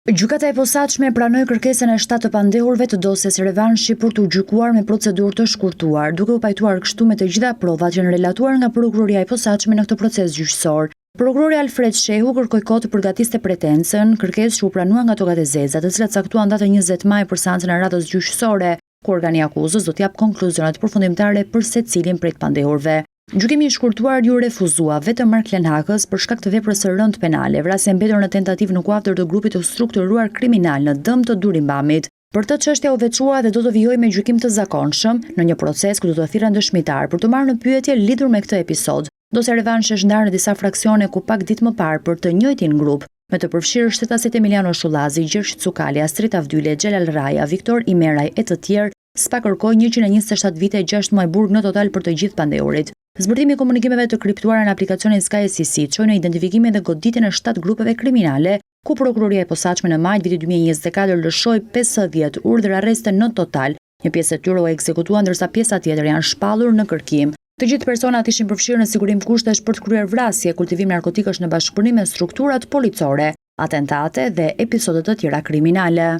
Gjykata e posaçme pranoi kërkesën e 7 të pandehurve të dosjes revanshi për t'u gjykuar me procedurë të shkurtuar, duke u pajtuar kështu me të gjitha provat që janë relatuar nga prokuroria e posaçme në këtë proces gjyqësor. Prokurori Alfred Shehu kërkoi kohë të përgatiste pretensën, kërkesë që u pranua nga tokat e zeza, të cilat caktuan datën 20 maj për seancën e radhës gjyqësore, ku organi akuzës do të jap konkluzionet përfundimtare për secilin prej të pandehurve. Gjykimi i shkurtuar ju refuzua vetëm Marklen Hakës për shkak të veprës së rëndë penale, vrasje mbetur në tentativë në kuadër të grupit të strukturuar kriminal në dëm të Durimbamit. Për të çështja u veçua dhe do të vijojë me gjykim të zakonshëm në një proces ku do të thirren dëshmitar për të marrë në pyetje lidhur me këtë episod. Dosja revanshi është ndarë në disa fraksione ku pak ditë më parë për të njëjtin grup, me të përfshirë shtetasit Emiliano Shullazi, Gjergj Cukali, Astrid Avdyle, Xhelal Raja, Viktor Imeraj e të tjerë, SPA kërkoi 127 vite e 6 muaj burg në total për të gjithë pandehurit. Zbërthimi i komunikimeve të kriptuara në aplikacionin Sky SCC çoi në identifikimin dhe goditjen e 7 grupeve kriminale, ku prokuroria e posaçme në maj vitit 2024 lëshoi 50 urdhër arreste në total. Një pjesë e tyre u ekzekutuan ndërsa pjesa tjetër janë shpallur në kërkim. Të gjithë personat ishin përfshirë në sigurim kushtesh për të kryer vrasje, kultivim narkotikësh në bashkëpunim me strukturat policore, atentate dhe episode të tjera kriminale.